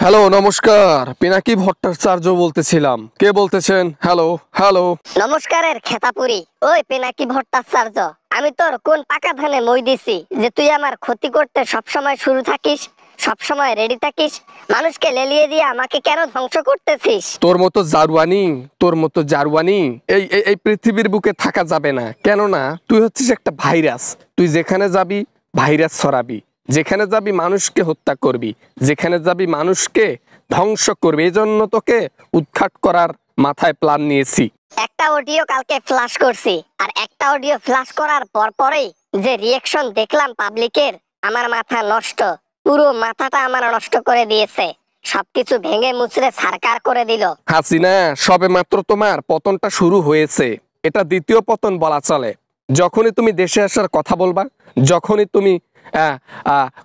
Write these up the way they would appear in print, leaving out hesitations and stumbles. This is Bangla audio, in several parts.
হ্যালো, নমস্কার। পিনাকি ভট্টাচার্য বলতেছিলাম। কে বলতেছেন? Hello hello. নমস্কারের খেতাপুরি। ওই পিনাকি ভট্টাচার্য, আমি তোর কোন পাকা ধানে মই দিছি যে তুই আমার ক্ষতি করতে সবসময় শুরু থাকিস, সবসময় রেডি থাকিস? মানুষকে লেলিয়ে দিয়ে আমাকে কেন ধ্বংস করতেছিস? তোর মতো জারওয়ানি এই এই এই পৃথিবীর বুকে থাকা যাবে না। কেননা তুই হচ্ছিস একটা ভাইরাস। তুই যেখানে যাবি ভাইরাস ছড়াবি, যেখানে যাবি মানুষকে হত্যা করবি, যেখানে যাবি মানুষকে ধ্বংস করবি। এই জন্য তোকে উৎখাত করার মাথায় প্ল্যান নিয়েছি। একটা অডিও কালকে ফ্ল্যাশ করছি, আর একটা অডিও ফ্ল্যাশ করার পরেই যে রিয়াকশন দেখলাম পাবলিকের, আমার মাথা নষ্ট। পুরো মাথাটা আমার নষ্ট করে দিয়েছে, সবকিছু ভেঙে মুচড়ে ছারকার করে দিল। হাসিনা, সবে মাত্র তোমার পতনটা শুরু হয়েছে। এটা দ্বিতীয় পতন বলা চলে। যখনই তুমি দেশে আসার কথা বলবা, যখনই তুমি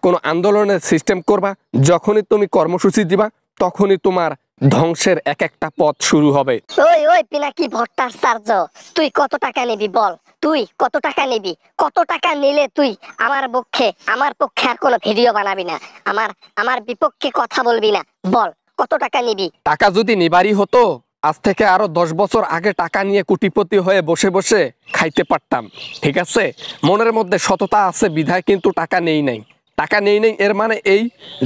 কোনো আন্দোলনের সিস্টেম করবা, যখনই তুমি কর্মসূচি দিবা, তখনই তোমার ধ্বংসের এক একটা পথ শুরু হবে। ওই ওই পিনাকি ভট্টাচার্য, তুই কত টাকা নিবি বল? তুই কত টাকা নিবি? কত টাকা নিলে তুই আমার পক্ষে আর কোনো ভিডিও বানাবি না, আমার বিপক্ষে কথা বলবি না? বল, কত টাকা নিবি? টাকা যদি নিবারই হতো, আজ থেকে আরো 10 বছর আগে টাকা নিয়ে কোটিপতি হয়ে বসে বসে খাইতে পারতাম। ঠিক আছে, মনের মধ্যে সততা আছে বিধায় কিন্তু টাকা নেই নাই। টাকা নেই নাই এর মানে এই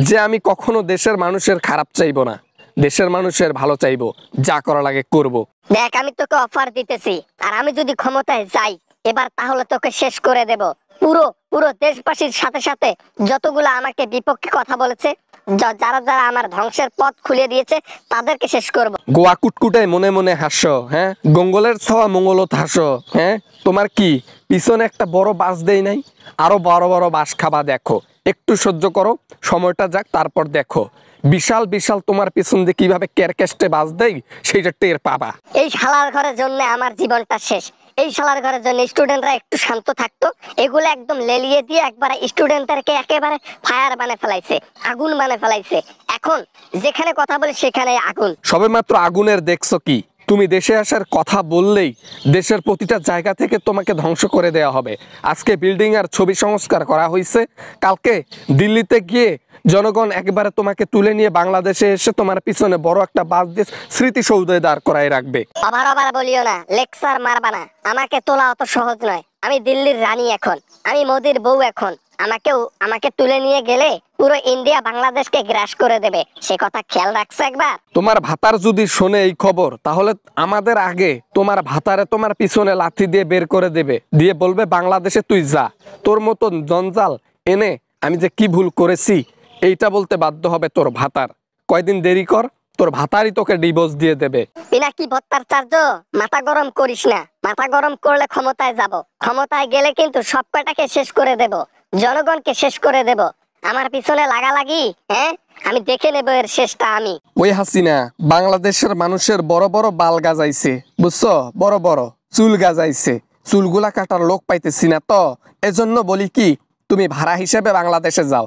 যে আমি কখনো দেশের মানুষের খারাপ চাইবো না, দেশের মানুষের ভালো চাইবো, যা করা লাগে করব। দেখ, আমি তোকে অফার দিতেছি, আর আমি যদি ক্ষমতায় যাই এবার, তাহলে তোকে শেষ করে দেব। পুরো পুরো দেশবাসীর সাথে সাথে যতগুলো আমাকে বিপক্ষে কথা বলেছে, যারা যারা আমার ধ্বংসের পথ খুলে দিয়েছে, তাদেরকে শেষ করব। গোয়া কুটকুটায় মনে মনে হাসো, হ্যাঁ? গঙ্গলের ছাওয়া মঙ্গলত হাসো, হ্যাঁ? তোমার কি পিছনে একটা বড় বাস দেই নাই? আরো বড় বড় বাস খাবা দেখো। একটু সহ্য করো, সময়টা যাক, তারপর দেখো বিশাল বিশাল তোমার পিছন দিয়ে কিভাবে ক্যারকেস্টে বাস দেই, সেইটা টের পাবা। এই শালার ঘরের জন্য আমার জীবনটা শেষ। এই শালার ঘরের জন্য স্টুডেন্টরা একটু শান্ত থাকতো, এগুলো একদম লেলিয়ে দিয়ে একবারে স্টুডেন্টদেরকে একেবারে ফায়ার বানিয়ে ফেলাইছে, আগুন বানিয়ে ফেলাইছে। এখন যেখানে কথা বলি সেখানে আগুন। সবেমাত্র আগুনের দেখছো কি? তুমি দেশে আসার কথা বললেই দেশের প্রতিটা জায়গা থেকে তোমাকে ধ্বংস করে দেওয়া হবে। আজকে বিল্ডিং আর ছবি সংস্কার করা হয়েছে, কালকে দিল্লিতে গিয়ে জনগণ একবারে তোমাকে তুলে নিয়ে বাংলাদেশে এসে তোমার পিছনে বড় একটা বাস দিয়ে স্মৃতিসৌধে দাঁড় করায় রাখবে। আবার বলিও না, লেকচার মারবা না। আমাকে তোলা অত সহজ নয়। আমি দিল্লির রানী এখন, আমি মোদির বউ এখন। আমাকে তুলে নিয়ে গেলে পুরো ইন্ডিয়া বাংলাদেশকে গ্রাস করে দেবে, সে কথা খেয়াল রাখছো একবার? তোমার ভাতার যদি শোনে এই খবর, তাহলে আমাদের আগে তোমার ভাতারে তোমার পিছনে লাথি দিয়ে বের করে দেবে, দিয়ে বলবে বাংলাদেশে তুই যা। তোর মতন জঞ্জাল এনে আমি যে কি ভুল করেছি এইটা বলতে বাধ্য হবে তোর ভাতার। কয়দিন দেরি কর, তোর ভাতারই তোকে ডিভোর্স দিয়ে দেবে। পিনাকি ভট্টাচার্য, মাথা গরম করিস না। মাথা গরম করলে ক্ষমতায় যাব, ক্ষমতায় গেলে কিন্তু সব কটাকে শেষ করে দেব, জনগণকে শেষ করে দেব। আমার পিছনে লাগালাগি, হ্যাঁ? আমি দেখে নেব এর শেষটা আমি। ওই হাসিনা, বাংলাদেশের মানুষের বড় বড় বাল গাজাইছে, বুঝছো? বড় বড় চুল গাজাইছে, চুলগুলা কাটার লোক পাইতেছি না, তো এজন্য বলি কি, তুমি ভাড়া হিসেবে বাংলাদেশে যাও,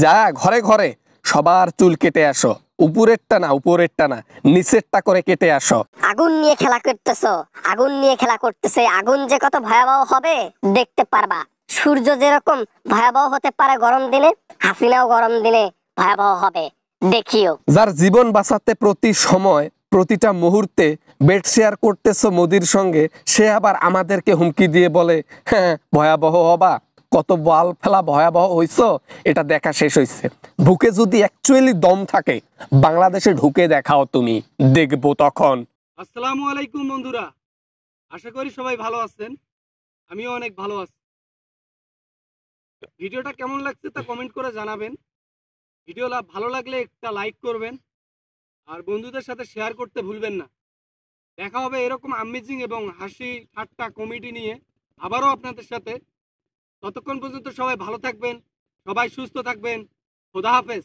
যা ঘরে ঘরে সবার চুল কেটে আসো। উপরেরটা না নিচেরটা করে কেটে আসো। আগুন নিয়ে খেলা করতেছো, আগুন নিয়ে খেলা করতেছে। আগুন যে কত ভয়াবহ হবে দেখতে পারবা। সূর্য যেরকম ভয়াবহ হতে পারে গরম দিনে, হাসিনাও গরম দিনে ভয়াবহ হবে, দেখিও। যার জীবন বাঁচাতে প্রতি সময় প্রতিটা মুহূর্তে বেড শেয়ার করতেছো মোদির সঙ্গে, সে আবার আমাদেরকে হুমকি দিয়ে বলে হ্যাঁ ভয়াবহ হবা। কত বাল ফেলা ভয়াবহ হইছো এটা দেখা শেষ হয়েছে। বুকে যদি অ্যাকচুয়ালি দম থাকে, বাংলাদেশে ঢুকে দেখাও, তুমি দেখবো তখন। আসসালামু আলাইকুম বন্ধুরা, আশা করি সবাই ভালো আছেন। আমিও অনেক ভালো আছি। ভিডিওটা কেমন লাগছে তা কমেন্ট করে জানাবেন। ভিডিও ভালো লাগলে একটা লাইক করবেন, আর বন্ধুদের সাথে শেয়ার করতে ভুলবেন না। দেখা হবে এরকম আমেজিং এবং হাসি ঠাট্টা কমেডি নিয়ে আবারও আপনাদের সাথে। ততক্ষণ পর্যন্ত সবাই ভালো থাকবেন, সবাই সুস্থ থাকবেন। খোদা হাফেজ।